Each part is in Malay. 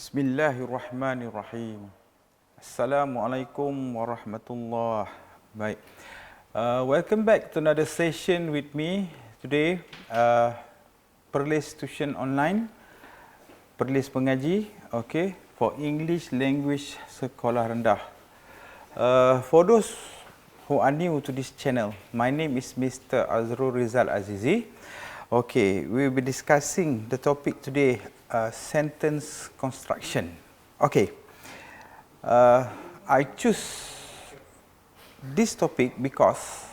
Bismillahirrahmanirrahim. Assalamualaikum warahmatullahi. Baik. Welcome back to another session with me today. Perlis tuition online, perlis pengaji, okay, for English language sekolah rendah. For those who are new to this channel, my name is Mr. Azrul Rizal Azizi. Okay, we will be discussing the topic today, sentence construction. Okay, I choose this topic because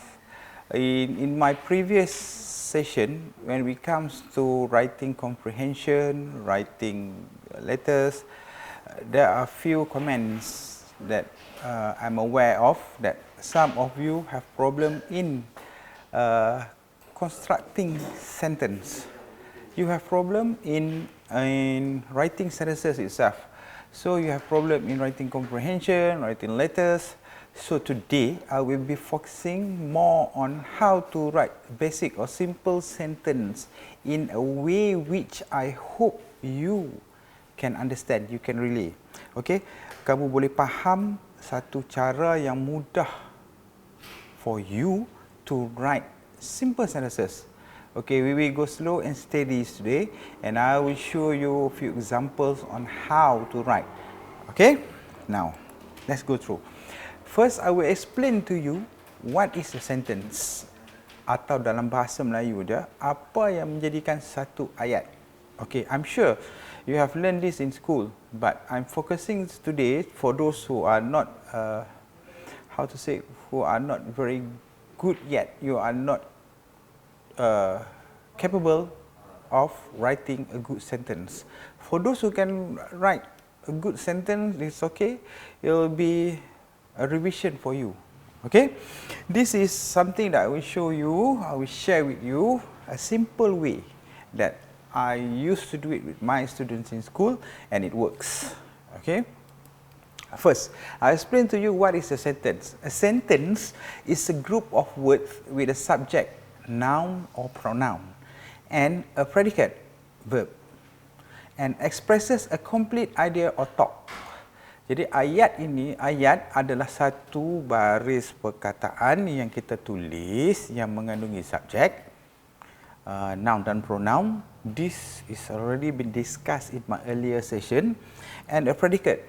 in my previous session, when it comes to writing comprehension, writing letters, there are few comments that I'm aware of that some of you have problem in constructing sentence. You have problem in writing sentences itself. So you have problem in writing comprehension, writing letters. So today I will be focusing more on how to write basic or simple sentence in a way which I hope you can understand, you can relate. Okay, kamu boleh faham satu cara yang mudah for you to write simple sentences. Okay, we will go slow and steady today, and I will show you a few examples on how to write. Okay, now let's go through. First, I will explain to you what is a sentence, atau dalam bahasa Melayu dia, apa yang menjadikan satu ayat. Okay, I'm sure you have learned this in school, but I'm focusing today for those who are not, who are not very good yet. You are not capable of writing a good sentence. For those who can write a good sentence, it's okay. It will be a revision for you. Okay, this is something that I will show you. I will share with you a simple way that I used to do it with my students in school, and it works. Okay. First, I'll explain to you what is a sentence. A sentence is a group of words with a subject, noun or pronoun, and a predicate, verb, and expresses a complete idea or thought. Jadi ayat adalah satu baris perkataan yang kita tulis yang mengandungi subjek, noun dan pronoun. This is already been discussed in my earlier session, and a predicate,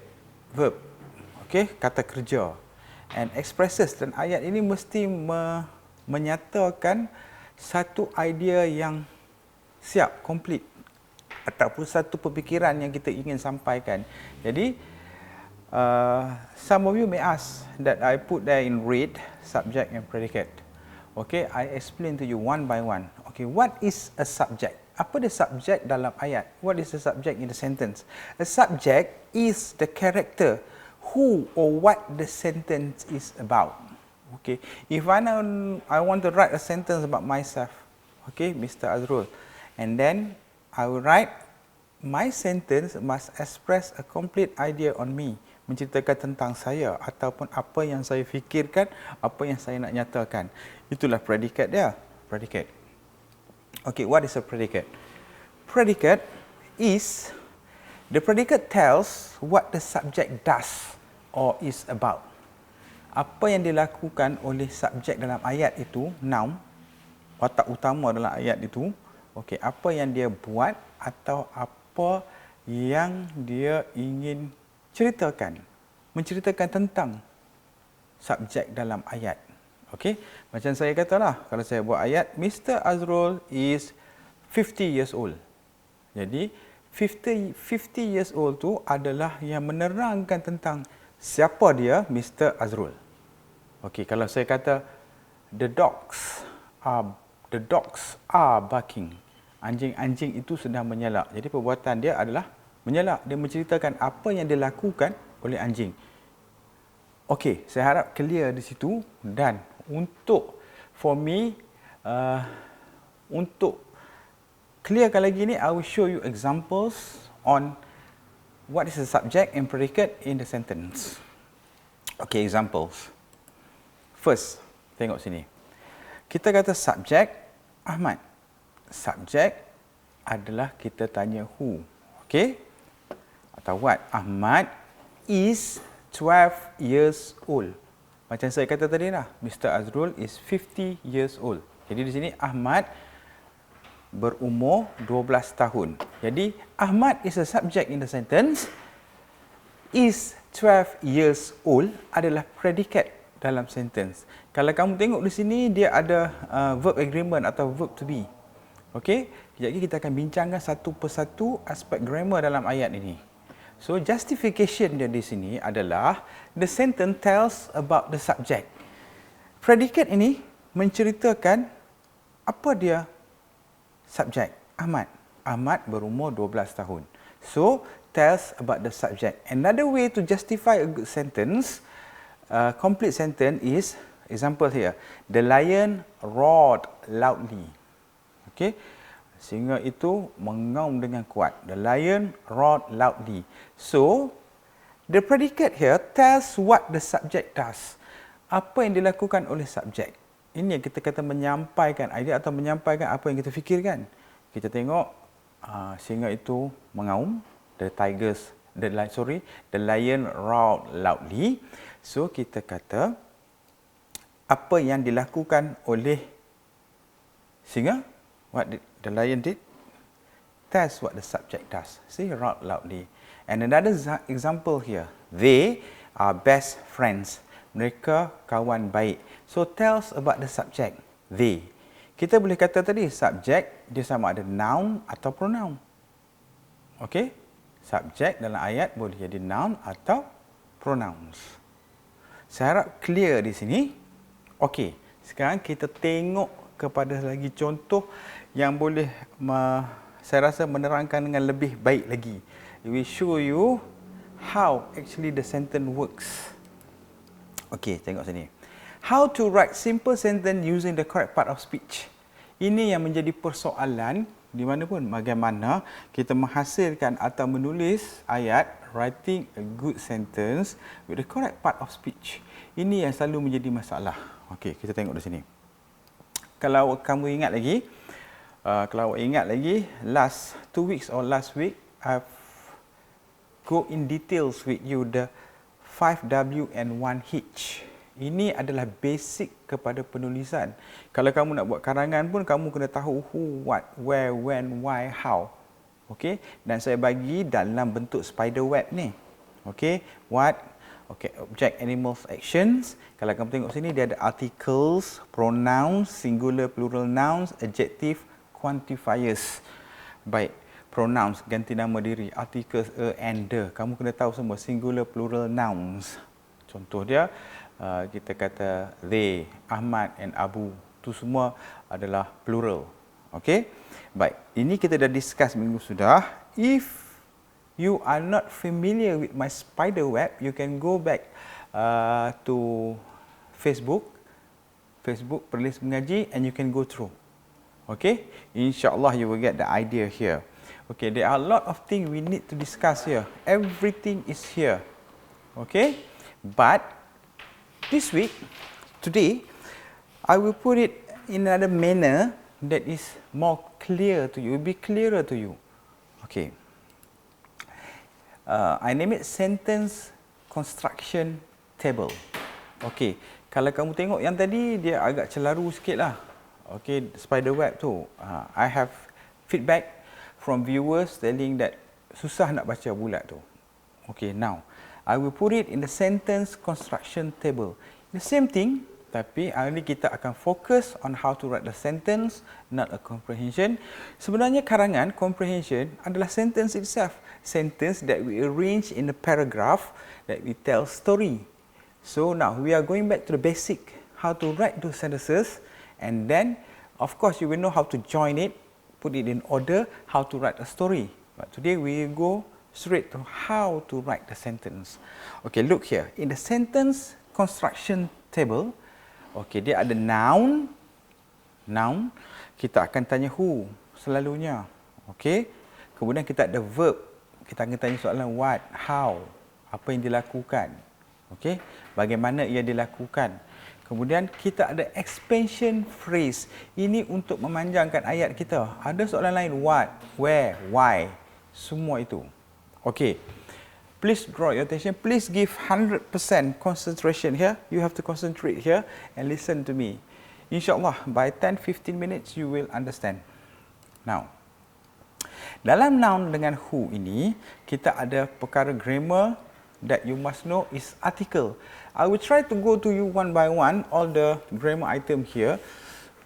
verb. Okay, kata kerja, and expresses, dan ayat ini mesti menyatakan satu idea yang siap, complete, ataupun satu pemikiran yang kita ingin sampaikan. Jadi, some of you may ask that I put there in red, subject and predicate. Okay, I explain to you one by one. Okay, what is a subject? Apa the subject dalam ayat? What is the subject in the sentence? A subject is the character who or what the sentence is about. Okay, if I want to write a sentence about myself, okay, Mr. Azrul, and then I will write my sentence must express a complete idea on me, menceritakan tentang saya ataupun apa yang saya fikirkan, apa yang saya nak nyatakan. Itulah predicate dia, predicate. Okay, what is a predicate? Predicate is, the predicate tells what the subject does or is about. Apa yang dilakukan oleh subjek dalam ayat itu, noun, watak utama dalam ayat itu, okey, apa yang dia buat atau apa yang dia ingin ceritakan, menceritakan tentang subjek dalam ayat. Okey, macam saya katalah, kalau saya buat ayat, Mr. Azrul is 50 years old. Jadi 50 years old tu adalah yang menerangkan tentang siapa dia, Mr. Azrul. Okey, kalau saya kata the dogs are barking. Anjing-anjing itu sedang menyalak. Jadi perbuatan dia adalah menyalak. Dia menceritakan apa yang dilakukan oleh anjing. Okey, saya harap clear di situ, dan untuk clearkan lagi ni, I will show you examples on what is the subject and predicate in the sentence. Okay, examples. First, tengok sini. Kita kata subjek Ahmad. Subjek adalah kita tanya who. Okay? atau what? Ahmad is 12 years old. Macam saya kata tadi lah, Mr. Azrul is 50 years old. Jadi di sini Ahmad berumur 12 tahun. Jadi Ahmad is a subject in the sentence. Is 12 years old adalah predicate dalam sentence. Kalau kamu tengok di sini, dia ada verb agreement atau verb to be. Okey, kejap lagi kita akan bincangkan satu persatu aspek grammar dalam ayat ini. So, justification dia di sini adalah the sentence tells about the subject. Predicate ini menceritakan apa dia subjek. Ahmad. Ahmad berumur 12 tahun. So, tells about the subject. Another way to justify a good sentence, complete sentence is, example here, the lion roared loudly. Okay? Singa itu mengaum dengan kuat. The lion roared loudly. So, the predicate here tells what the subject does. Apa yang dilakukan oleh subjek. Ini yang kita kata menyampaikan idea atau menyampaikan apa yang kita fikirkan. Kita tengok singa itu mengaum. The lion roared loudly. So, kita kata apa yang dilakukan oleh singa. What the lion did? That's what the subject does. See, roared loudly. And another example here. They are best friends. Mereka kawan baik. So, tells about the subject. They. Kita boleh kata tadi, subject dia sama ada noun atau pronoun. Okey? Subject dalam ayat boleh jadi noun atau pronouns. Saya harap clear di sini. Okey. Sekarang kita tengok kepada lagi contoh yang boleh saya rasa menerangkan dengan lebih baik lagi. We show you how actually the sentence works. Okey, tengok sini. How to write simple sentence using the correct part of speech. Ini yang menjadi persoalan di mana pun, bagaimana kita menghasilkan atau menulis ayat, writing a good sentence with the correct part of speech. Ini yang selalu menjadi masalah. Okey, kita tengok di sini. Kalau kamu ingat lagi, last 2 weeks or last week, I've go in details with you the 5W and 1H. Ini adalah basic kepada penulisan. Kalau kamu nak buat karangan pun, kamu kena tahu who, what, where, when, why, how. Okey, dan saya bagi dalam bentuk spider web ni. Okey, what, okay, object, animals, actions. Kalau kamu tengok sini, dia ada articles, pronouns, singular, plural nouns, adjective, quantifiers. Baik, pronouns, ganti nama diri, articles, a and the. Kamu kena tahu semua, singular, plural nouns. Contoh dia, kita kata they, Ahmad and Abu. Itu semua adalah plural. Okey? Baik, ini kita dah discuss minggu sudah. If you are not familiar with my spider web, you can go back to Facebook Perlis Mengaji, and you can go through. Okay, insyaAllah you will get the idea here. Okay, there are a lot of things we need to discuss here. Everything is here. Okay, but this week, today, I will put it in another manner that is more clear to you, will be clearer to you. Okay. I name it sentence construction table. Okey, kalau kamu tengok yang tadi, dia agak celaru sikit lah. Okey, spider web tu. I have feedback from viewers telling that susah nak baca bulat tu. Okey, now I will put it in the sentence construction table. The same thing, tapi hari ini kita akan fokus on how to write the sentence, not a comprehension. Sebenarnya karangan, comprehension adalah sentence itself. Sentence that we arrange in a paragraph that we tell story. So now we are going back to the basic, how to write those sentences, and then of course you will know how to join it, put it in order, how to write a story. But today we will go straight to how to write the sentence. Okay, look here. In the sentence construction table, okay, dia ada noun. Noun, kita akan tanya who selalunya. Okay, kemudian kita ada verb. Kita akan tanya soalan what, how, apa yang dilakukan. Okey, bagaimana ia dilakukan. Kemudian kita ada expansion phrase. Ini untuk memanjangkan ayat kita. Ada soalan lain, what, where, why, semua itu. Okey. Please draw your attention. Please give 100% concentration here. You have to concentrate here and listen to me. InsyaAllah, by 10-15 minutes, you will understand. Now, dalam noun dengan who ini, kita ada perkara grammar that you must know is article. I will try to go to you one by one, all the grammar item here,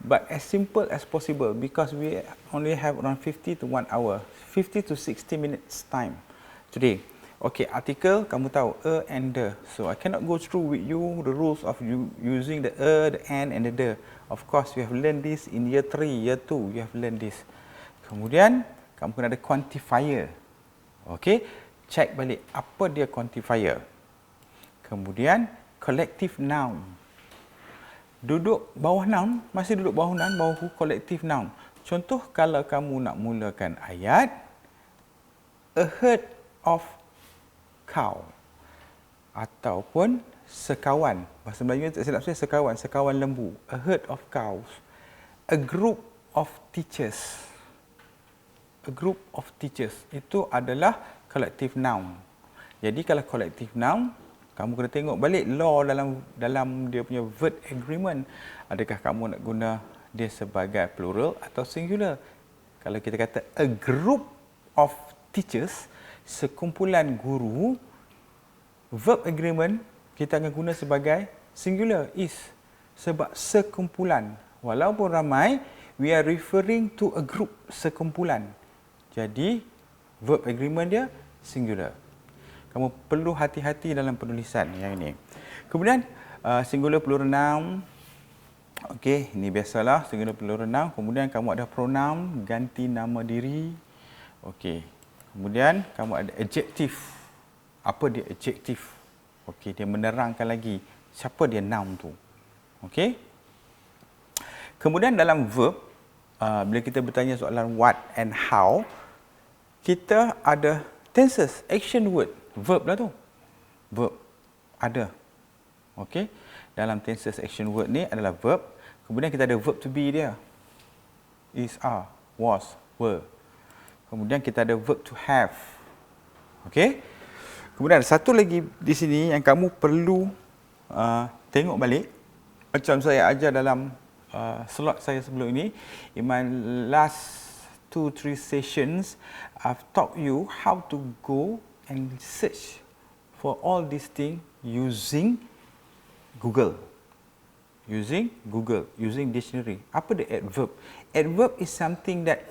but as simple as possible because we only have around 50 to 1 hour, 50 to 60 minutes time today. Okay, article, kamu tahu, and the. So, I cannot go through with you the rules of using the the and the. Of course, you have learned this in year 3, year 2, you have learned this. Kemudian, kamu kena ada quantifier. Okay, check balik apa dia quantifier. Kemudian, collective noun. Duduk bawah noun, masih duduk bawah noun, bawah collective noun. Contoh, kalau kamu nak mulakan ayat, a herd of cow. Ataupun sekawan. Bahasa Melayu tak silap saya, sekawan, sekawan lembu. A herd of cows. A group of teachers. A group of teachers. Itu adalah collective noun. Jadi kalau collective noun, kamu kena tengok balik law dalam dia punya word agreement. Adakah kamu nak guna dia sebagai plural atau singular? Kalau kita kata a group of teachers, sekumpulan guru, verb agreement kita akan guna sebagai singular, is. Sebab sekumpulan. Walaupun ramai, we are referring to a group, sekumpulan. Jadi, verb agreement dia singular. Kamu perlu hati-hati dalam penulisan yang ini. Kemudian, singular plural noun. Okey, ini biasalah singular plural noun. Kemudian kamu ada pronoun, ganti nama diri. Okey. Kemudian kamu ada adjective. Apa dia adjective? Okey, dia menerangkan lagi siapa dia noun tu. Okey. Kemudian dalam verb, bila kita bertanya soalan what and how, kita ada tenses, action word. Verb lah tu. Verb. Ada. Okey. Dalam tenses action word ni adalah verb. Kemudian kita ada verb to be dia. Is, are, was, were. Kemudian kita ada verb to have. Okey. Kemudian ada satu lagi di sini yang kamu perlu tengok balik. Macam saya ajar dalam slot saya sebelum ini. In my last 2-3 sessions, I've taught you how to go and search for all these things using Google. Using Google, using dictionary. Apa dia adverb? Adverb is something that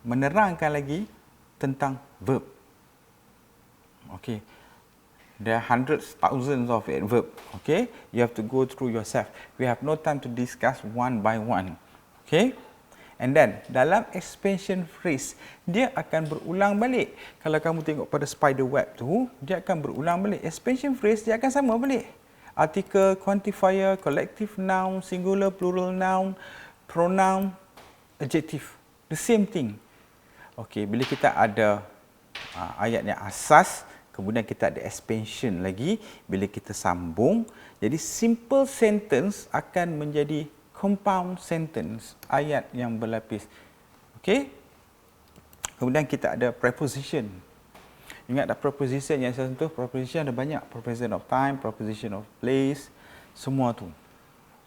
menerangkan lagi tentang verb. Okay. There are hundreds, thousands of adverb. Okay. You have to go through yourself. We have no time to discuss one by one. Okay. And then, dalam expansion phrase, dia akan berulang balik. Kalau kamu tengok pada spider web tu, dia akan berulang balik. Expansion phrase, dia akan sama balik. Article, quantifier, collective noun, singular, plural noun, pronoun, adjective. The same thing. Okey, bila kita ada ayat yang asas, kemudian kita ada expansion lagi, bila kita sambung, jadi simple sentence akan menjadi compound sentence, ayat yang berlapis. Okey? Kemudian kita ada preposition. Ingat tak preposition yang saya sentuh? Preposition ada banyak. Preposition of time, preposition of place, semua tu.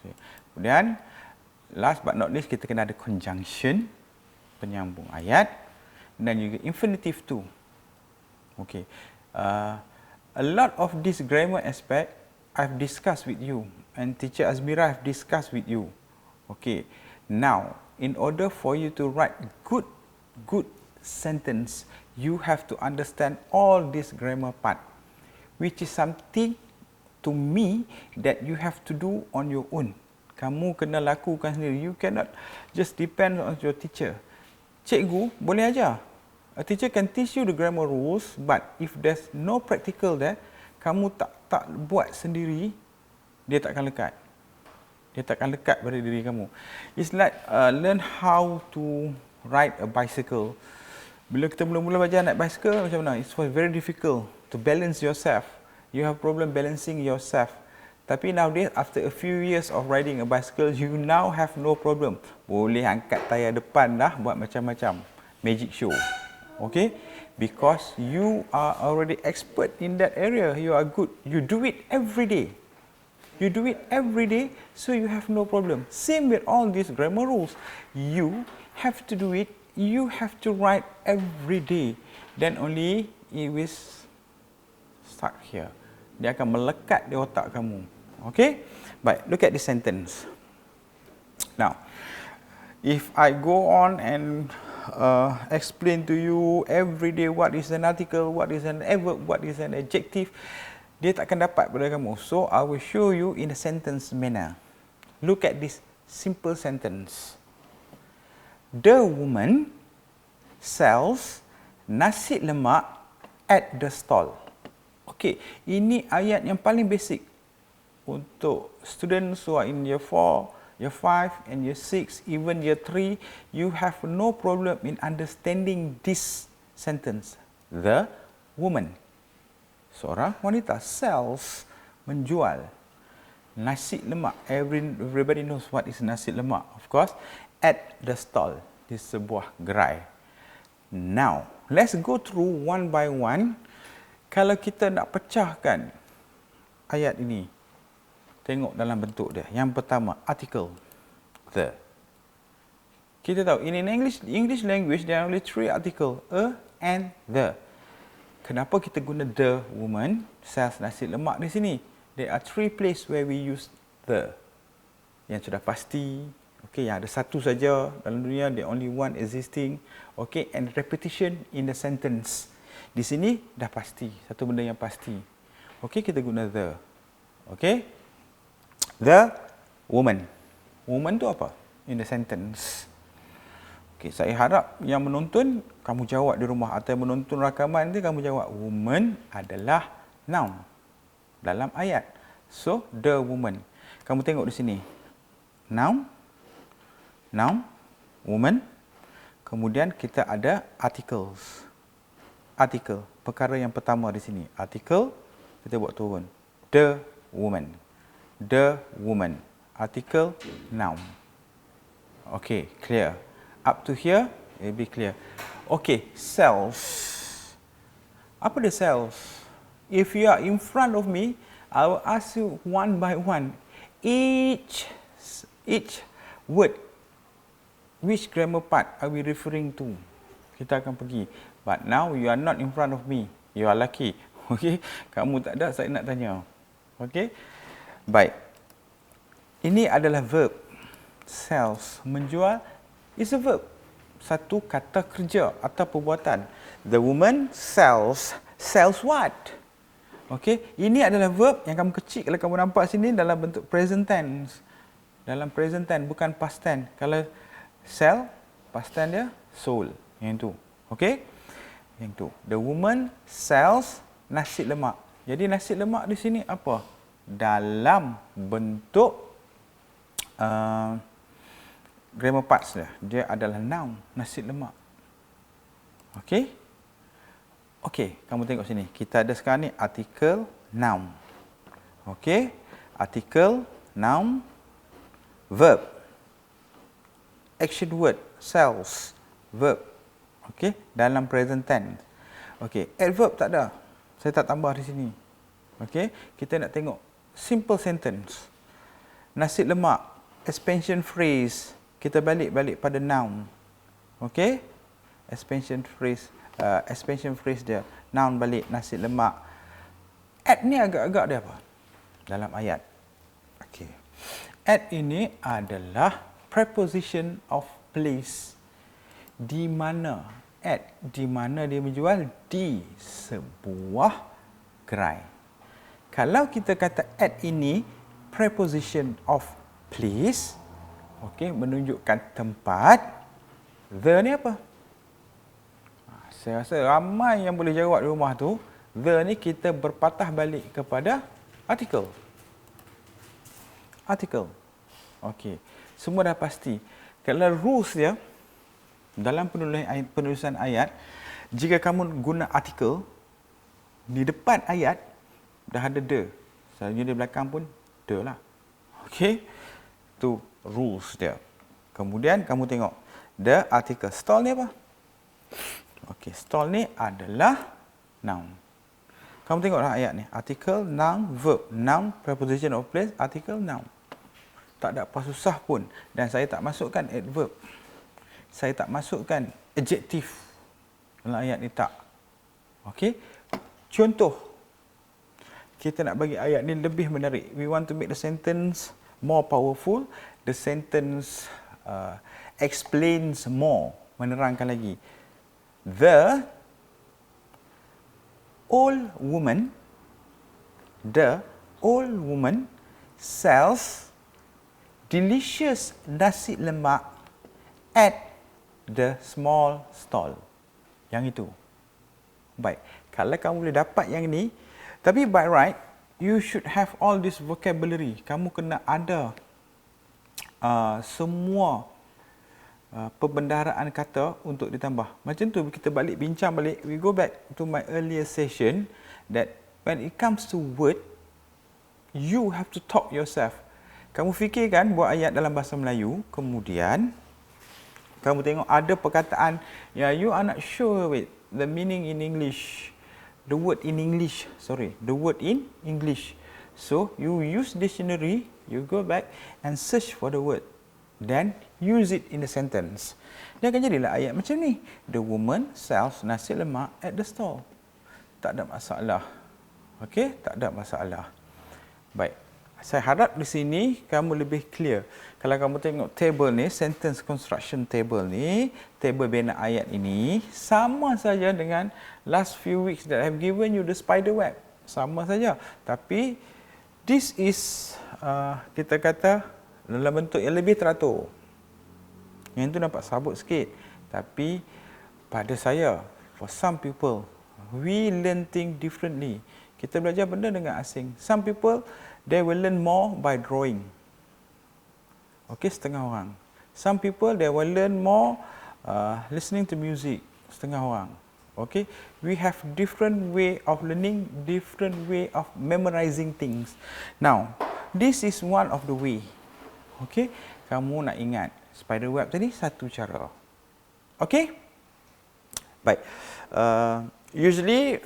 Okay. Kemudian, last but not least, kita kena ada conjunction, penyambung ayat. Dan juga infinitive too. Okay. A lot of this grammar aspect I've discussed with you and teacher Azmira have discussed with you. Okay. Now, in order for you to write good sentence, you have to understand all this grammar part, which is something to me that you have to do on your own. Kamu kena lakukan sendiri. You cannot just depend on your teacher. Cikgu boleh ajar. A teacher can teach you the grammar rules, but if there's no practical there, kamu tak buat sendiri, dia takkan lekat. Dia takkan lekat pada diri kamu. It's like learn how to ride a bicycle. Bila kita mula-mula belajar naik bicycle, macam mana? It's very difficult to balance yourself. You have problem balancing yourself. Tapi nowadays, after a few years of riding a bicycle, you now have no problem. Boleh angkat tayar depan dah, buat macam-macam. Magic show. Okay? Because you are already expert in that area. You are good. You do it every day. You do it every day, so you have no problem. Same with all these grammar rules. You have to do it. You have to write every day. Then only it will start here. Dia akan melekat di otak kamu. Okay? Baik, look at this sentence. Now, if I go on and explain to you every day what is an article, what is an adverb, what is an adjective, dia tak akan dapat pada kamu. So, I will show you in a sentence manner. Look at this simple sentence. The woman sells nasi lemak at the stall. Okey, ini ayat yang paling basic untuk students who are in year 4, year 5 and year 6, even year 3, you have no problem in understanding this sentence. The woman, seorang wanita, sells, menjual nasi lemak. Everybody knows what is nasi lemak, of course, at the stall, di sebuah gerai. Now, let's go through one by one. Kalau kita nak pecahkan ayat ini, tengok dalam bentuk dia. Yang pertama, article, the. Kita tahu, in English language, there are only 3 article, a and the. Kenapa kita guna the woman sells nasi lemak di sini? There are 3 places where we use the. Yang sudah pasti, okay, yang ada satu saja dalam dunia, the only one existing, okay, and repetition in the sentence. Di sini dah pasti, satu benda yang pasti. Okay, kita guna the. Okay, the woman. Woman tu apa? In the sentence. Okay, saya harap yang menonton, kamu jawab di rumah atau yang menonton rakaman nanti kamu jawab, woman adalah noun dalam ayat. So, the woman. Kamu tengok di sini. Noun, noun, woman. Kemudian kita ada articles. Article, perkara yang pertama di sini. Article, kita buat turun. The woman. The woman. Article, noun. Okay, clear. Up to here, it will be clear. Okay, sells. Apa dia sells? If you are in front of me, I will ask you one by one. Each word, which grammar part are we referring to? Kita akan pergi. But now you are not in front of me. You are lucky. Okay, kamu tak ada, saya nak tanya. Okay, baik. Ini adalah verb. Sells, menjual, is a verb. Satu kata kerja atau perbuatan. The woman sells. Sells what? Okay, ini adalah verb yang kamu kecil kalau kamu nampak sini dalam bentuk present tense. Dalam present tense, bukan past tense. Kalau sell, past tense dia sold. Yang itu. Okay, yang itu. The woman sells nasi lemak. Jadi nasi lemak di sini apa? Dalam bentuk grammar parts dia. Dia adalah noun, nasi lemak. Okey? Okey, kamu tengok sini. Kita ada sekarang ni article, noun. Okey? Article, noun, verb. Action word, sells, verb. Okey? Dalam present tense. Okey, adverb tak ada. Saya tak tambah di sini. Okey? Kita nak tengok simple sentence. Nasi lemak, expansion phrase. Kita balik pada noun. Okey? Expansion phrase dia. Noun balik, nasi lemak. At ni agak-agak dia apa? Dalam ayat. Okey. At ini adalah preposition of place. Di mana? At. Di mana dia menjual? Di sebuah gerai. Kalau kita kata at ini preposition of place, okey, menunjukkan tempat. The ni apa? Saya rasa ramai yang boleh jawab di rumah tu. The ni kita berpatah balik kepada article. Article. Okey. Semua dah pasti. Kalau rules dia dalam penulisan ayat, jika kamu guna article di depan ayat dah ada the. Selalunya di belakang pun the lah. Okey. Tu rules dia. Kemudian kamu tengok the article. Stall ni apa? Okey, stall ni adalah noun. Kamu tengoklah ayat ni. Article, noun, verb. Noun, preposition of place, article, noun. Tak ada apa susah pun. Dan saya tak masukkan adverb. Saya tak masukkan adjektif dalam ayat ni, tak. Okey. Contoh. Kita nak bagi ayat ni lebih menarik. We want to make the sentence more powerful. The sentence explains more. Menerangkan lagi. The old woman sells delicious nasi lemak at the small stall. Yang itu. Baik. Kalau kamu boleh dapat yang ni, tapi by right, you should have all this vocabulary. Kamu kena ada semua perbendaharaan kata untuk ditambah. Macam tu kita bincang balik, we go back to my earlier session that when it comes to word, you have to talk yourself. Kamu fikirkan buat ayat dalam bahasa Melayu, kemudian kamu tengok ada perkataan yang you are not sure with the meaning in English. The word in English. So you use dictionary, you go back and search for the word. Then use it in the sentence. Dia akan jadilah ayat macam ni. The woman sells nasi lemak at the stall. Tak ada masalah. Okey, tak ada masalah. Baik. Saya harap di sini kamu lebih clear. Kalau kamu tengok table ni, sentence construction table ni, table bina ayat ini sama saja dengan last few weeks that I have given you the spider web. Sama saja. Tapi this is kita kata dalam bentuk yang lebih teratur. Yang itu nampak sabut sikit. Tapi pada saya, for some people, we learn things differently. Kita belajar benda dengan asing. Some people, they will learn more by drawing. Okey, setengah orang. Some people, they will learn more listening to music. Setengah orang. Okey, we have different way of learning, different way of memorizing things. Now, this is one of the way. Okey, kamu nak ingat spider web tadi satu cara. Okey? Baik. Usually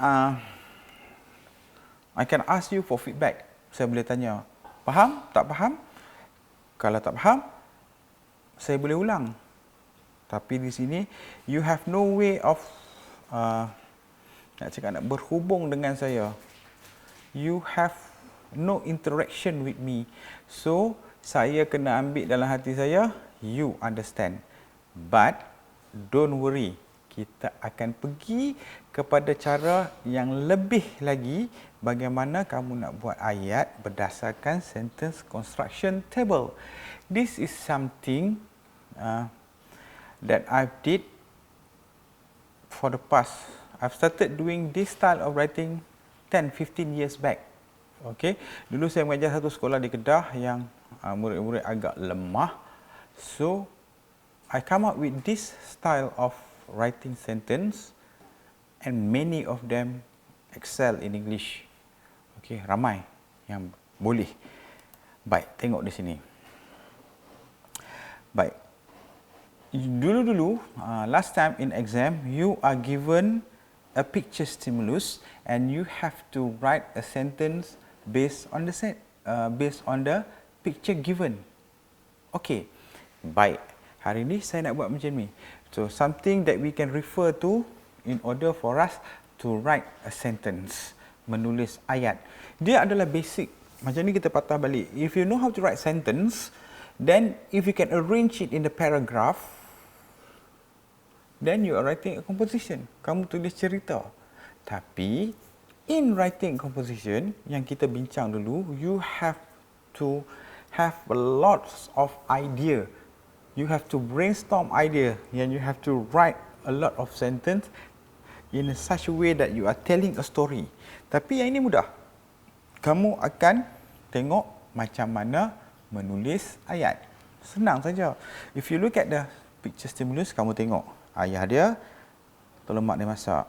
I can ask you for feedback. Saya boleh tanya, faham? Tak faham? Kalau tak faham, saya boleh ulang. Tapi di sini you have no way of nak berhubung dengan saya. You have no interaction with me. So saya kena ambil dalam hati saya, you understand. But, don't worry. Kita akan pergi kepada cara yang lebih lagi bagaimana kamu nak buat ayat berdasarkan sentence construction table. This is something that I did for the past. I've started doing this style of writing 10-15 years back. Okay. Dulu saya mengajar satu sekolah di Kedah yang murid-murid agak lemah. So, I come up with this style of writing sentence and many of them excel in English. Okay, ramai yang boleh. Baik, tengok di sini. Baik. Dulu-dulu, last time in exam, you are given a picture stimulus and you have to write a sentence based on the picture given. Okey. Baik. Hari ini saya nak buat macam ni. So something that we can refer to in order for us to write a sentence, menulis ayat. Dia adalah basic. Macam ni kita patah balik. If you know how to write sentence, then if you can arrange it in the paragraph, then you are writing a composition. Kamu tulis cerita. Tapi in writing composition yang kita bincang dulu, you have to have a lot of idea. You have to brainstorm idea and you have to write a lot of sentence in such a way that you are telling a story. Tapi yang ini mudah. Kamu akan tengok macam mana menulis ayat. Senang saja. If you look at the picture stimulus, kamu tengok ayah dia lemak dia masak.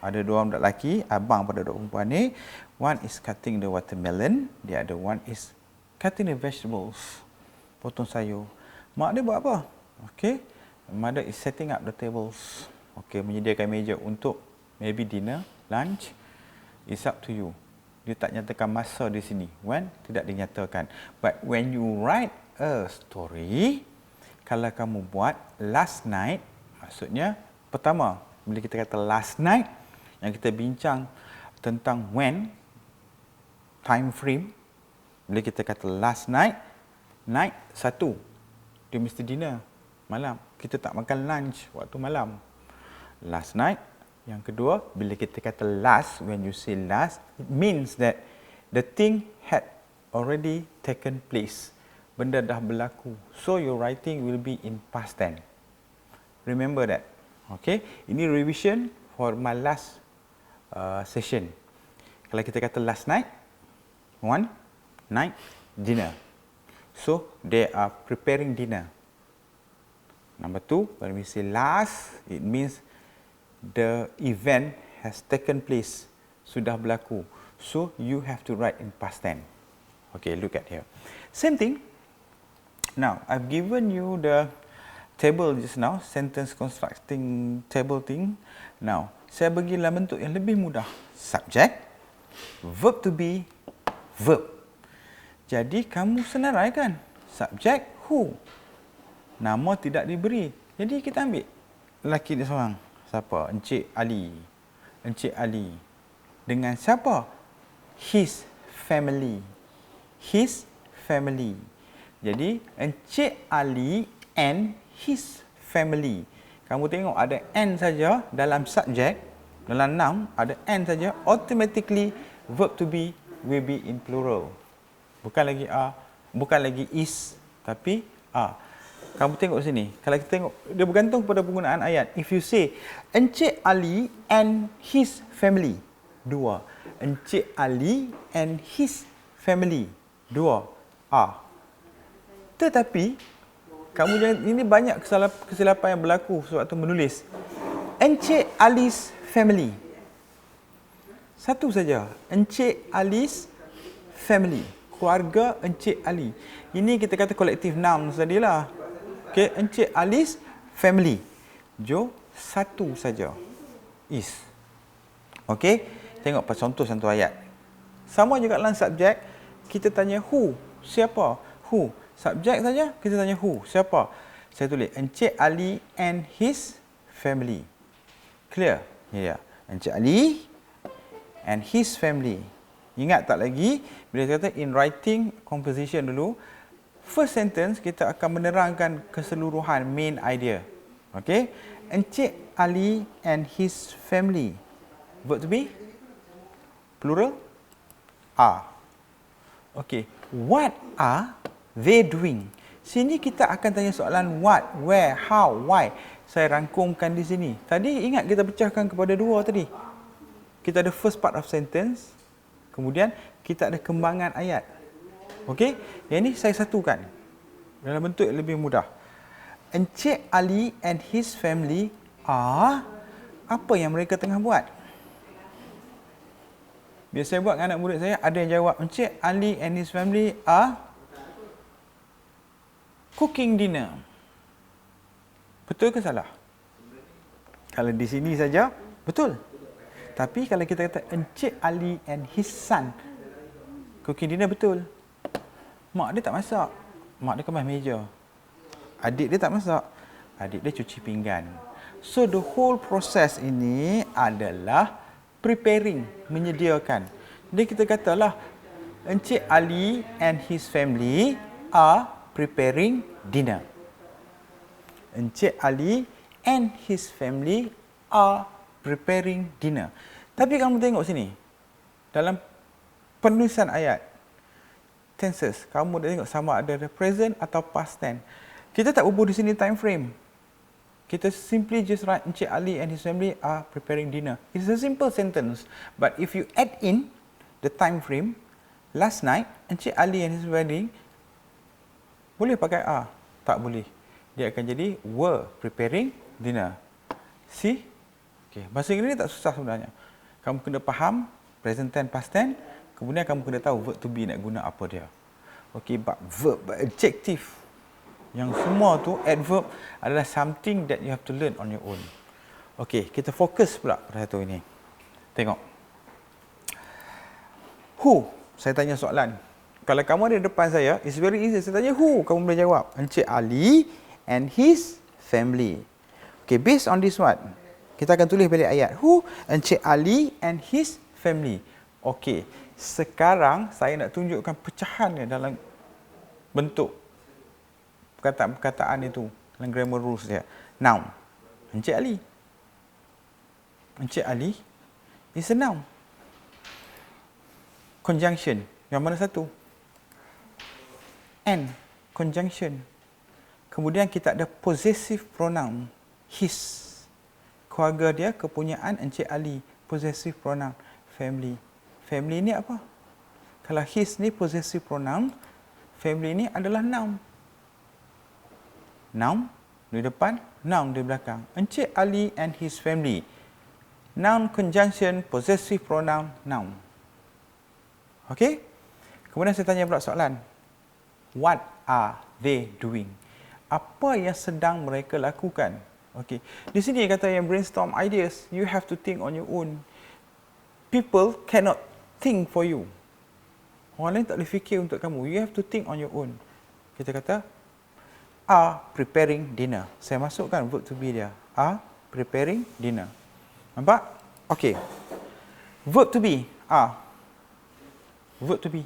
Ada dua orang lelaki, abang pada dua perempuan ni. One is cutting the watermelon, the other one is cutting the vegetables. Potong sayur. Mak dia buat apa? Okay. Mother is setting up the tables. Okey, menyediakan meja untuk maybe dinner, lunch, it's up to you. Dia tak nyatakan masa di sini. When? Tidak dinyatakan. But when you write a story, kalau kamu buat last night, maksudnya pertama, bila kita kata last night, yang kita bincang tentang when, time frame. Bila kita kata last night, night satu, dia mesti dinner, malam. Kita tak makan lunch waktu malam. Last night. Yang kedua, bila kita kata last, when you say last, it means that the thing had already taken place. Benda dah berlaku. So your writing will be in past tense. Remember that. Okay? Ini revision for my last session. Kalau kita kata last night, one night dinner. So they are preparing dinner. Number two, when we say last, it means the event has taken place, sudah berlaku. So you have to write in past tense. Okay, look at here. Same thing. Now, I've given you the table just now, sentence constructing table thing. Now, saya bagi dalam bentuk yang lebih mudah. Subject, verb to be, verb. Jadi, kamu senaraikan. Subject, who. Nama tidak diberi. Jadi, kita ambil lelaki dia seorang. Siapa? Encik Ali. Encik Ali. Dengan siapa? His family. His family. Jadi, Encik Ali and his family. Kamu tengok ada and saja dalam subject, dalam noun ada and saja, automatically verb to be will be in plural. Bukan lagi are, bukan lagi is, tapi are. Kamu tengok sini. Kalau kita tengok, dia bergantung pada penggunaan ayat. If you say, Encik Ali and his family. Dua. Encik Ali and his family. Dua. Are. Tetapi, kamu jangan, ini banyak kesilapan yang berlaku sewaktu menulis. Encik Ali's family. Satu saja. Encik Ali's family. Keluarga Encik Ali. Ini kita kata collective noun tadilah. Okey, Encik Ali's family. Jo, satu saja. Is. Okey, tengok contoh satu ayat. Sama juga dalam subjek, kita tanya who, siapa? Who. Subjek saja, kita tanya who, siapa? Saya tulis Encik Ali and his family. Clear? Ya. Yeah. Encik Ali and his family. Ingat tak lagi, bila saya kata in writing composition dulu, first sentence kita akan menerangkan keseluruhan main idea. Okey? Encik Ali and his family. Verb to be? Plural? Are. Okey. What are they doing? Sini kita akan tanya soalan what, where, how, why. Saya rangkumkan di sini. Tadi ingat kita pecahkan kepada dua tadi. Kita ada first part of sentence. Kemudian kita ada kembangan ayat. Okey? Yang ini saya satukan dalam bentuk yang lebih mudah. Encik Ali and his family are, apa yang mereka tengah buat? Bila saya buat dengan anak murid saya, ada yang jawab, Encik Ali and his family are cooking dinner. Betul ke salah? Kalau di sini saja, betul. Tapi kalau kita kata Encik Ali and his son cooking dinner, betul. Mak dia tak masak. Mak dia kemas meja. Adik dia tak masak. Adik dia cuci pinggan. So the whole process ini adalah preparing, menyediakan. Jadi kita katalah Encik Ali and his family are preparing dinner. Encik Ali and his family are preparing dinner. Tapi kamu tengok sini, dalam penulisan ayat, tenses, kamu dah tengok sama ada present atau past tense. Kita tak ubah di sini time frame. Kita simply just write Encik Ali and his family are preparing dinner. It's a simple sentence. But if you add in the time frame, last night, Encik Ali and his family, boleh pakai are? Tak boleh. Dia akan jadi were preparing dinner. See? Okay. Bahasa Inggeris ni tak susah sebenarnya. Kamu kena faham present tense, past tense. Kemudian kamu kena tahu verb to be nak guna apa dia. Okay, but verb, but adjective. Yang semua tu, adverb adalah something that you have to learn on your own. Okey, kita fokus pula pada satu ini. Tengok. Who? Saya tanya soalan. Kalau kamu ada di depan saya, it's very easy. Saya tanya who, kamu boleh jawab. Encik Ali and his family. Okay, based on this one, kita akan tulis balik ayat. Who? Encik Ali and his family. Okay, sekarang saya nak tunjukkan pecahannya dalam bentuk perkataan-perkataan itu. Dalam grammar rules dia. Noun. Encik Ali. Encik Ali is a noun. Conjunction. Yang mana satu? And. Conjunction. Kemudian kita ada possessive pronoun. His. Keluarga dia, kepunyaan Encik Ali. Possessive pronoun. Family. Family ni apa? Kalau his ni possessive pronoun, family ni adalah noun. Noun di depan, noun di belakang. Encik Ali and his family. Noun conjunction, possessive pronoun, noun. Okey? Kemudian saya tanya pula soalan. What are they doing? Apa yang sedang mereka lakukan? Okey. Di sini kata yang brainstorm ideas, you have to think on your own. People cannot think for you. Orang lain tak boleh fikir untuk kamu. You have to think on your own. Kita kata are preparing dinner. Saya masukkan verb to be dia. Are preparing dinner. Nampak? Okey. Verb to be. Are. Verb to be.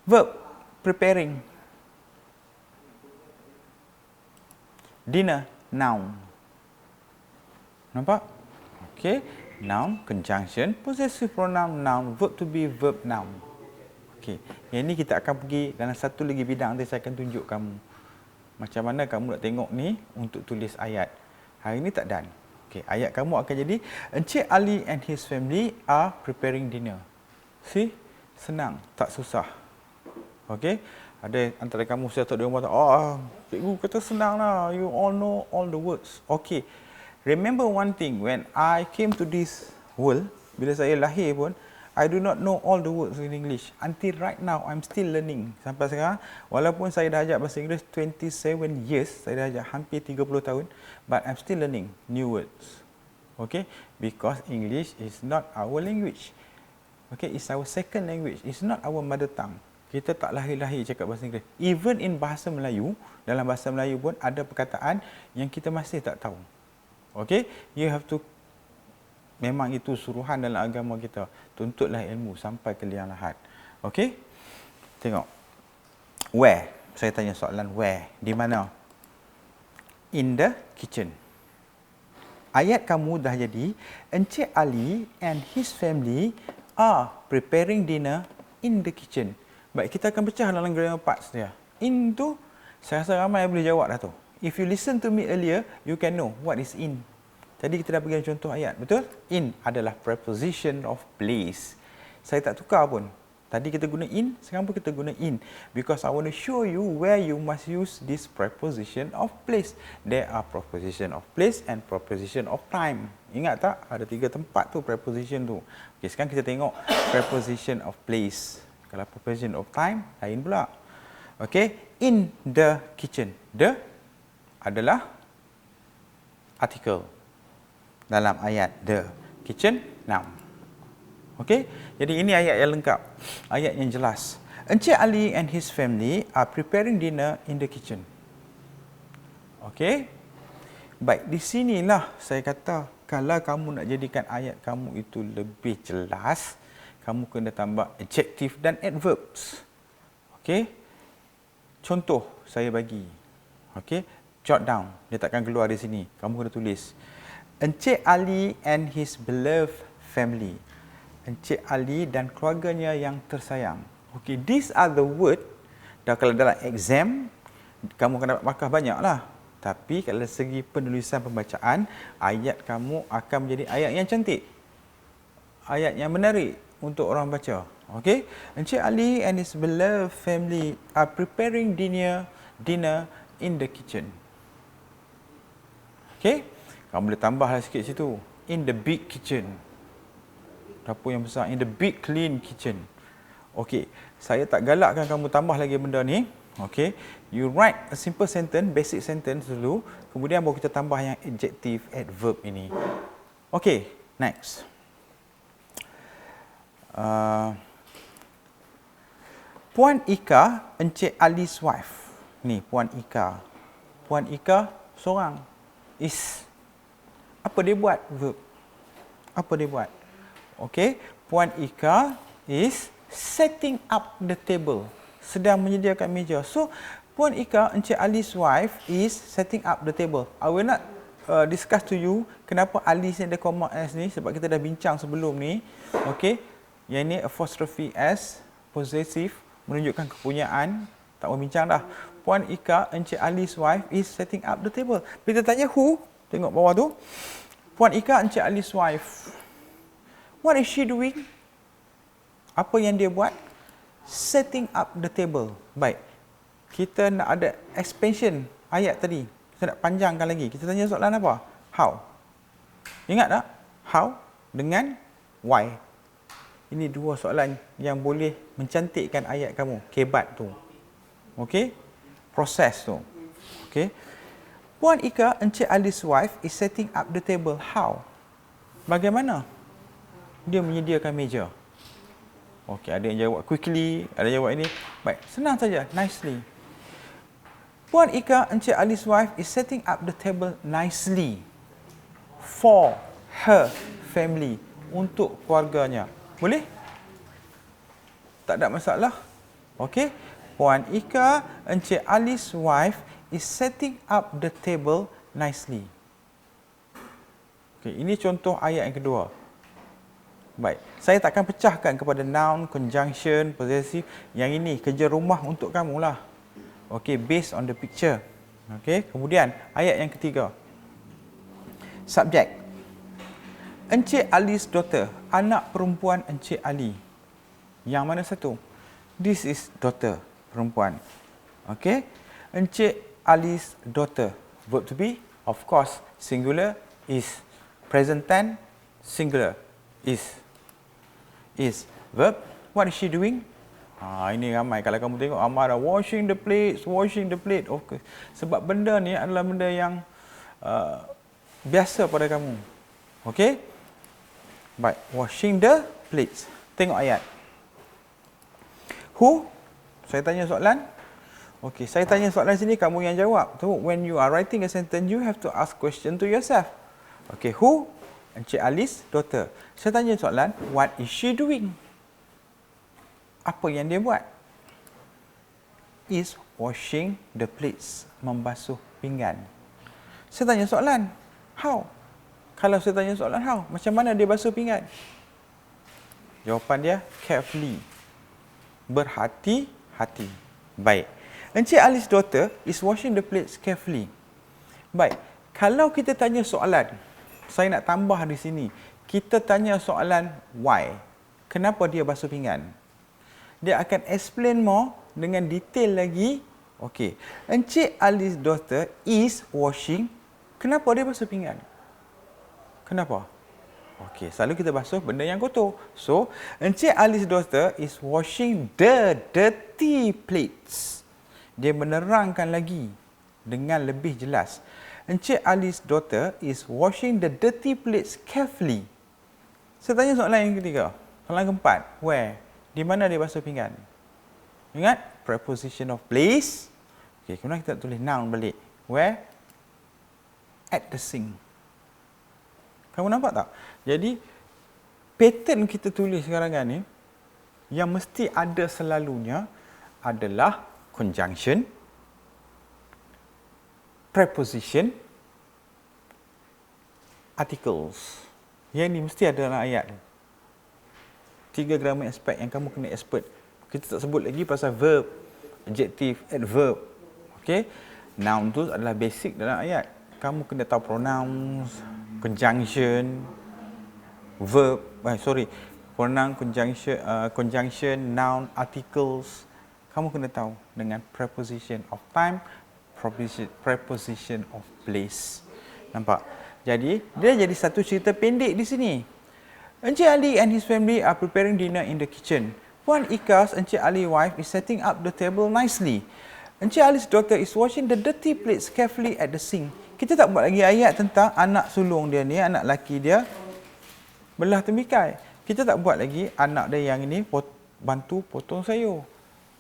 Verb. Preparing. Dinner. Noun. Nampak? Okey. Noun, conjunction, possessive pronoun, noun, verb to be, verb, noun. Okey. Yang ini kita akan pergi dalam satu lagi bidang nanti saya akan tunjuk kamu. Macam mana kamu nak tengok ni untuk tulis ayat. Hari ini tak done. Okey, ayat kamu akan jadi Encik Ali and his family are preparing dinner. See? Senang, tak susah. Okey? Ada antara kamu saya tahu dia orang kata, "Oh, cikgu kata senang lah. You all know all the words." Okey. Remember one thing, when I came to this world, bila saya lahir pun, I do not know all the words in English. Until right now, I'm still learning. Sampai sekarang, walaupun saya dah ajar bahasa Inggeris 27 years, saya dah ajar hampir 30 tahun, but I'm still learning new words. Okay? Because English is not our language. Okay? It's our second language. It's not our mother tongue. Kita tak lahir-lahir cakap bahasa Inggeris. Even in bahasa Melayu, dalam bahasa Melayu pun ada perkataan yang kita masih tak tahu. Okay? You have to, memang itu suruhan dalam agama kita. Tuntutlah ilmu sampai ke liang lahat. Okay? Tengok. Where? Saya tanya soalan where. Di mana? In the kitchen. Ayat kamu dah jadi, Encik Ali and his family are preparing dinner in the kitchen. Baik, kita akan pecah dalam grammar parts dia. In tu, saya rasa ramai yang boleh jawab dah tu. If you listen to me earlier, you can know what is in. Tadi kita dah bagi contoh ayat, betul? In adalah preposition of place. Saya tak tukar pun. Tadi kita guna in, sekarang pun kita guna in. Because I want to show you where you must use this preposition of place. There are preposition of place and preposition of time. Ingat tak? Ada 3 tempat tu preposition tu. Okey, sekarang kita tengok preposition of place. Kalau preposition of time, lain pula. Okey, in the kitchen. The adalah artikel dalam ayat the kitchen noun. Okey, jadi ini ayat yang lengkap, ayat yang jelas. Encik Ali and his family are preparing dinner in the kitchen. Okey, baik, di sinilah saya kata kalau kamu nak jadikan ayat kamu itu lebih jelas, kamu kena tambah adjective dan adverbs. Okey, contoh saya bagi. Okey, jot down. Dia takkan keluar di sini. Kamu kena tulis. Encik Ali and his beloved family. Encik Ali dan keluarganya yang tersayang. Okey, these are the word. Dan kalau dalam exam, kamu akan dapat markah banyak lah. Tapi kalau dari segi penulisan pembacaan, ayat kamu akan menjadi ayat yang cantik. Ayat yang menarik untuk orang baca. Okey, Encik Ali and his beloved family are preparing dinner in the kitchen. Okey, kamu boleh tambahlah sikit situ. In the big kitchen. Dapur yang besar. In the big clean kitchen. Okey, saya tak galakkan kamu tambah lagi benda ni. Okay, you write a simple sentence, basic sentence dulu, kemudian baru kita tambah yang adjective, adverb ini. Okay, next. Puan Ika, Encik Ali's wife. Ni Puan Ika. Puan Ika seorang. Is. Apa dia buat? Verb. Apa dia buat? Okay, Puan Ika is setting up the table. Sedang menyediakan meja. So, Puan Ika, Encik Ali's wife is setting up the table. I will not discuss to you kenapa Ali's ni ada comma S ni, sebab kita dah bincang sebelum ni. Okay, yang ni apostrophe S, possessive, menunjukkan kepunyaan. Tak mau bincang dah. Puan Ika, Encik Ali's wife is setting up the table. Bila kita tanya who, tengok bawah tu. Puan Ika, Encik Ali's wife. What is she doing? Apa yang dia buat? Setting up the table. Baik. Kita nak ada expansion ayat tadi. Kita nak panjangkan lagi. Kita tanya soalan apa? How? Ingat tak? How dengan why. Ini dua soalan yang boleh mencantikkan ayat kamu. Kebat tu. Okey? Proses tu. Okey? Puan Ika, Encik Ali's wife is setting up the table. How? Bagaimana dia menyediakan meja? Okey, ada yang jawab quickly, ada yang jawab ini. Baik, senang saja. Nicely. Puan Ika, Encik Ali's wife is setting up the table nicely for her family. Untuk keluarganya. Boleh? Tak ada masalah. Okey. Puan Ika, Encik Ali's wife is setting up the table nicely. Okey, ini contoh ayat yang kedua. Baik, saya takkan pecahkan kepada noun, conjunction, possessive. Yang ini kerja rumah untuk kamu lah. Okey, based on the picture. Okey, kemudian ayat yang ketiga. Subject. Encik Ali's daughter, anak perempuan Encik Ali. Yang mana satu? This is daughter, perempuan. Okey. Encik Ali's daughter. Verb to be, of course, singular is. Present tense, singular is. Is. Verb, what is she doing? Ini ramai. Kalau kamu tengok Amara washing the plates, washing the plate. Okay. Sebab benda ni adalah benda yang biasa pada kamu. Okey? Baik, washing the plates. Tengok ayat. Who? Saya tanya soalan. Okey, saya tanya soalan sini, kamu yang jawab. So, when you are writing a sentence, you have to ask question to yourself. Okey, who? Encik Ali's daughter. Saya tanya soalan, what is she doing? Apa yang dia buat? Is washing the plates. Membasuh pinggan. Saya tanya soalan, how? Kalau saya tanya soalan how, macam mana dia basuh pinggan? Jawapan dia, carefully. Berhati-hati. Baik. Encik Ali's daughter is washing the plates carefully. Baik. Kalau kita tanya soalan, saya nak tambah di sini. Kita tanya soalan why. Kenapa dia basuh pinggan? Dia akan explain more dengan detail lagi. Okey. Encik Ali's daughter is washing. Kenapa dia basuh pinggan? Kenapa? Okey, selalu kita basuh benda yang kotor. So, Encik Ali's daughter is washing the dirty plates. Dia menerangkan lagi dengan lebih jelas. Encik Ali's daughter is washing the dirty plates carefully. Saya tanya soalan yang ketiga. Soalan keempat. Where? Di mana dia basuh pinggan? Ingat? Preposition of place. Okey, kemudian kita tulis noun balik. Where? At the sink. Kamu nampak tak? Jadi, pattern kita tulis sekarang ni, yang mesti ada selalunya adalah conjunction, preposition, articles. Yang ni mesti ada dalam ayat. 3 grammar aspect yang kamu kena expert. Kita tak sebut lagi pasal verb, adjective, adverb. Okey? Noun tu adalah basic dalam ayat. Kamu kena tahu pronouns, conjunction, verb, pronoun, conjunction, noun, articles. Kamu kena tahu dengan preposition of time, preposition of place. Nampak? Jadi, dia jadi satu cerita pendek di sini. Encik Ali and his family are preparing dinner in the kitchen. Puan Ika's Encik Ali wife is setting up the table nicely. Encik Ali's daughter is washing the dirty plates carefully at the sink. Kita tak buat lagi ayat tentang anak sulung dia ni, anak laki dia belah temikai. Kita tak buat lagi anak dia yang ini bantu potong sayur.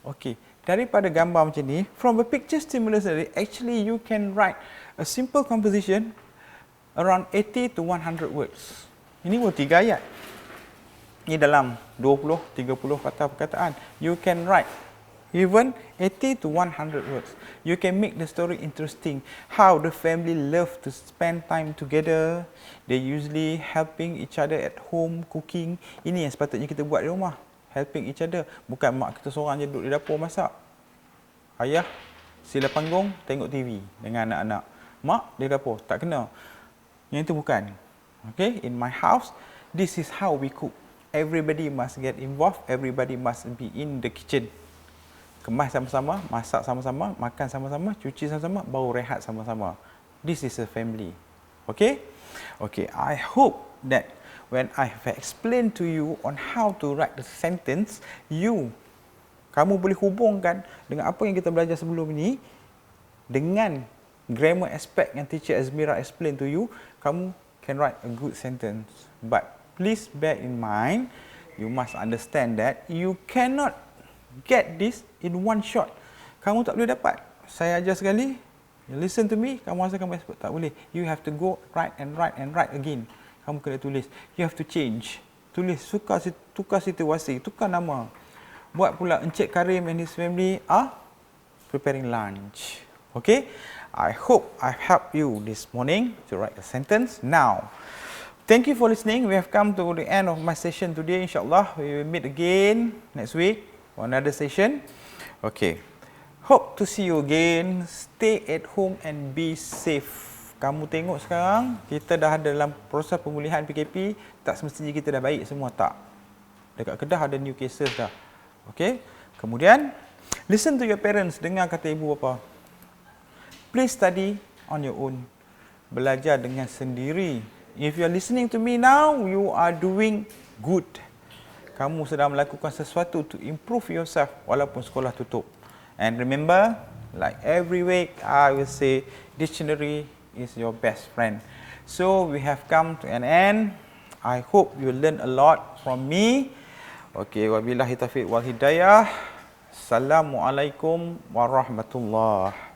Okey, daripada gambar macam ni, from a picture stimulus tadi, actually you can write a simple composition around 80 to 100 words. Ini pun 3 ayat. Ini dalam 20-30 kata perkataan. You can write even 80 to 100 words. You can make the story interesting. How the family love to spend time together. They usually helping each other at home, cooking. Ini yang sepatutnya kita buat di rumah. Helping each other. Bukan mak kita seorang je duduk di dapur masak. Ayah sila panggung tengok TV dengan anak-anak. Mak di dapur. Tak kena. Yang itu bukan. Okay? In my house, this is how we cook. Everybody must get involved. Everybody must be in the kitchen. Kemas sama-sama, masak sama-sama, makan sama-sama, cuci sama-sama, baru rehat sama-sama. This is a family. Okay? Okay, I hope that when I have explained to you on how to write the sentence, kamu boleh hubungkan dengan apa yang kita belajar sebelum ini dengan grammar aspect yang teacher Azmira explain to you, kamu can write a good sentence. But please bear in mind, you must understand that you cannot get this in one shot. Kamu tak boleh dapat. Saya ajar sekali, you listen to me, kamu rasa kamu expert. Tak boleh. You have to go write and write and write again. Kamu kena tulis. You have to change. Tulis, tukar situasi, tukar nama. Buat pula Encik Karim and his family are preparing lunch. Okay? I hope I've helped you this morning to write a sentence. Now, thank you for listening. We have come to the end of my session today. InsyaAllah, we will meet again next week for another session. Okay. Hope to see you again. Stay at home and be safe. Kamu tengok sekarang, kita dah ada dalam proses pemulihan PKP. Tak semestinya kita dah baik semua, tak. Dekat Kedah ada new cases dah. Okay. Kemudian, listen to your parents. Dengar kata ibu bapa. Please study on your own. Belajar dengan sendiri. If you are listening to me now, you are doing good. Kamu sedang melakukan sesuatu to improve yourself walaupun sekolah tutup. And remember, like every week, I will say dictionary is your best friend. So we have come to an end. I hope you learn a lot from me. Okay, wabillahi taufiq wal hidayah. Assalamualaikum warahmatullahi